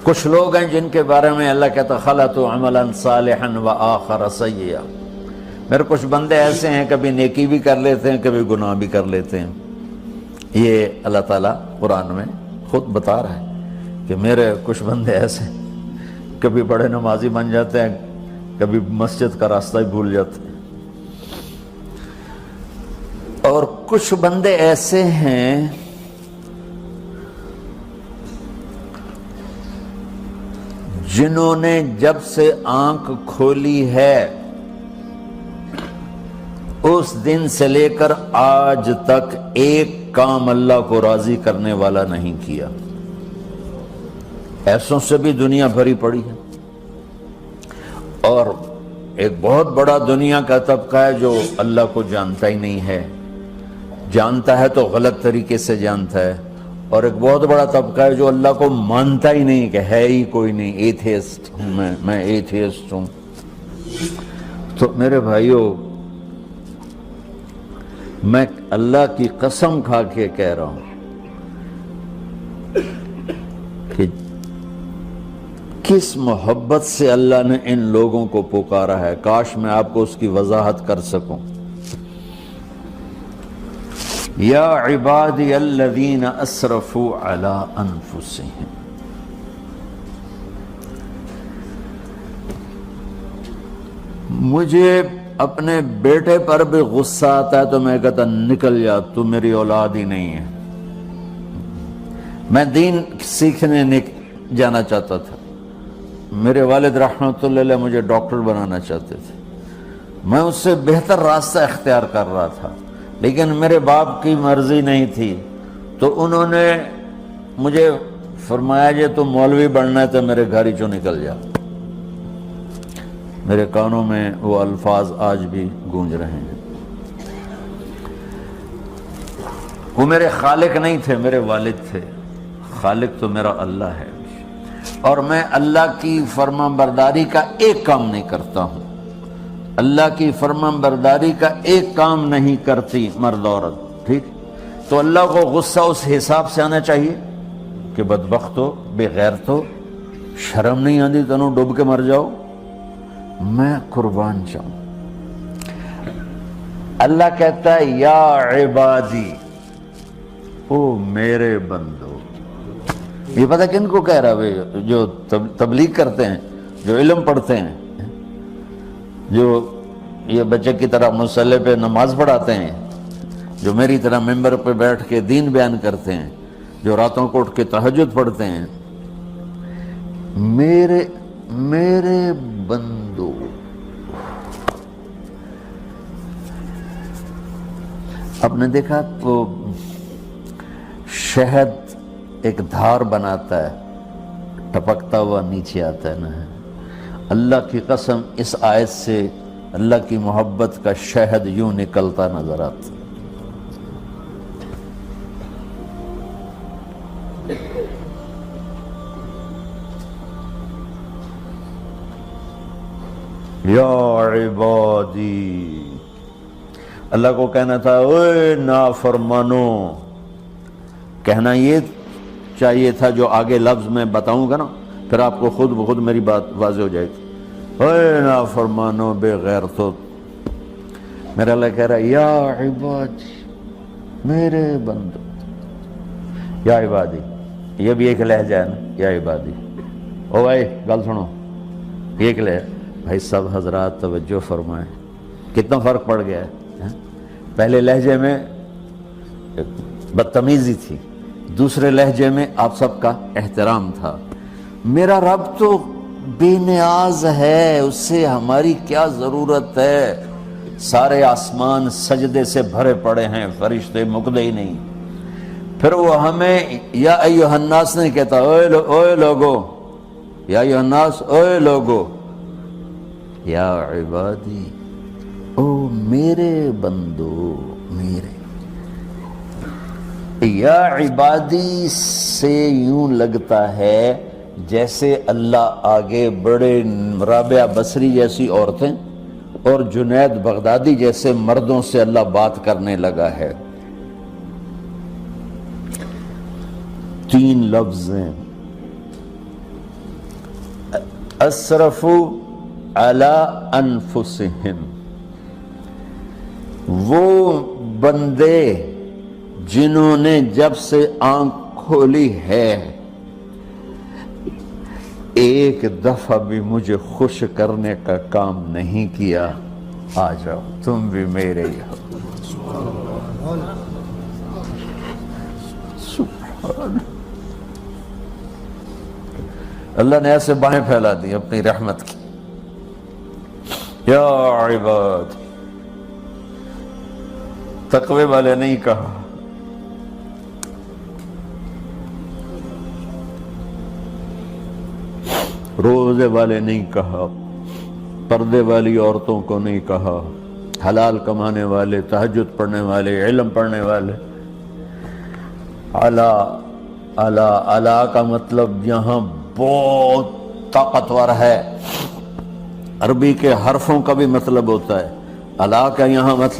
کچھ لوگ ہیں جن کے بارے میں اللہ کہتا خلطوا عملا صالحا وآخر سیئا، میرے کچھ بندے ایسے ہیں کبھی نیکی بھی کر لیتے ہیں کبھی گناہ بھی کر لیتے ہیں۔ یہ اللہ تعالیٰ قرآن میں خود بتا رہا ہے کہ میرے کچھ بندے ایسے ہیں، کبھی بڑے نمازی بن جاتے ہیں کبھی مسجد کا راستہ ہی بھول جاتے ہیں، اور کچھ بندے ایسے ہیں جنہوں نے جب سے آنکھ کھولی ہے اس دن سے لے کر آج تک ایک کام اللہ کو راضی کرنے والا نہیں کیا۔ ایسوں سے بھی دنیا بھری پڑی ہے، اور ایک بہت بڑا دنیا کا طبقہ ہے جو اللہ کو جانتا ہی نہیں ہے، جانتا ہے تو غلط طریقے سے جانتا ہے، اور ایک بہت بڑا طبقہ ہے جو اللہ کو مانتا ہی نہیں کہ ہے ہی کوئی نہیں، ایتھیسٹ ہوں میں ایتھیسٹ ہوں۔ تو میرے بھائیوں، میں اللہ کی قسم کھا کے کہہ رہا ہوں کہ کس محبت سے اللہ نے ان لوگوں کو پکارا ہے، کاش میں آپ کو اس کی وضاحت کر سکوں۔ یا عبادی الذین اسرفوا علی انفسہم، مجھے اپنے بیٹے پر بھی غصہ آتا ہے تو میں کہتا نکل جا، تو میری اولاد ہی نہیں ہے۔ میں دین سیکھنے جانا چاہتا تھا، میرے والد رحمۃ اللہ علیہ مجھے ڈاکٹر بنانا چاہتے تھے، میں اس سے بہتر راستہ اختیار کر رہا تھا، لیکن میرے باپ کی مرضی نہیں تھی، تو انہوں نے مجھے فرمایا جی تو مولوی بننا ہے تو میرے گھر ہی چوں نکل جا۔ میرے کانوں میں وہ الفاظ آج بھی گونج رہے ہیں۔ وہ میرے خالق نہیں تھے، میرے والد تھے، خالق تو میرا اللہ ہے، اور میں اللہ کی فرمان برداری کا ایک کام نہیں کرتا ہوں، اللہ کی فرمان برداری کا ایک کام نہیں کرتی مرد عورت، ٹھیک؟ تو اللہ کو غصہ اس حساب سے آنا چاہیے کہ بدبخت ہو، بے غیرت ہو، شرم نہیں آتی تنوں ڈوب کے مر جاؤ۔ میں قربان جاؤں، اللہ کہتا ہے یا عبادی، او میرے بندو۔ یہ پتہ کن کو کہہ رہا ہے؟ جو تبلیغ کرتے ہیں، جو علم پڑھتے ہیں، جو یہ بچے کی طرح مصلی پہ نماز پڑھاتے ہیں، جو میری طرح ممبر پہ بیٹھ کے دین بیان کرتے ہیں، جو راتوں کو اٹھ کے تہجد پڑھتے ہیں۔ میرے بندو، آپ نے دیکھا وہ شہد ایک دھار بناتا ہے، ٹپکتا ہوا نیچے آتا ہے نا۔ اللہ کی قسم اس آیت سے اللہ کی محبت کا شہد یوں نکلتا نظر آتا۔ یا عبادی، اللہ کو کہنا تھا اوے نافرمانو، کہنا یہ چاہیے تھا جو آگے لفظ میں بتاؤں گا نا، پھر آپ کو خود بخود میری بات واضح ہو جائے گی۔ اوے نافرمانو، بے غیرتو، میرا اللہ کہہ رہا ہے یا عبادی، میرے بندو، یا عبادی، یہ بھی ایک لہجہ ہے نا، یا عبادی۔ او بھائی گل سنو، ایک لہجہ، بھائی سب حضرات توجہ فرمائیں، کتنا فرق پڑ گیا ہے۔ پہلے لہجے میں بدتمیزی تھی، دوسرے لہجے میں آپ سب کا احترام تھا۔ میرا رب تو بے نیاز ہے، اس سے ہماری کیا ضرورت ہے؟ سارے آسمان سجدے سے بھرے پڑے ہیں، فرشتے مکدے ہی نہیں۔ پھر وہ ہمیں یا ایھا الناس نہیں کہتا، اوے لوگو، یا ایھا الناس، اوے لوگو، یا عبادی، او میرے بندو، میرے۔ یا عبادی سے یوں لگتا ہے جیسے اللہ آگے بڑے رابعہ بصری جیسی عورتیں اور جنید بغدادی جیسے مردوں سے اللہ بات کرنے لگا ہے۔ 3 لفظ ہیں، اسرفوا علی انفسہم، وہ بندے جنہوں نے جب سے آنکھ کھولی ہے ایک دفعہ بھی مجھے خوش کرنے کا کام نہیں کیا، آ جاؤ تم بھی میرے ہی ہو۔ سبحان اللہ نے ایسے باہیں پھیلا دی اپنی رحمت کی۔ یا عباد، تقوی والے نہیں کہا، روزے والے نہیں کہا، پردے والی عورتوں کو نہیں کہا، حلال کمانے والے، تہجد پڑھنے والے، علم پڑھنے والے۔ علا علا علا کا مطلب یہاں بہت طاقتور ہے، عربی کے حرفوں کا بھی مطلب ہوتا ہے۔ علا کا یہاں مطلب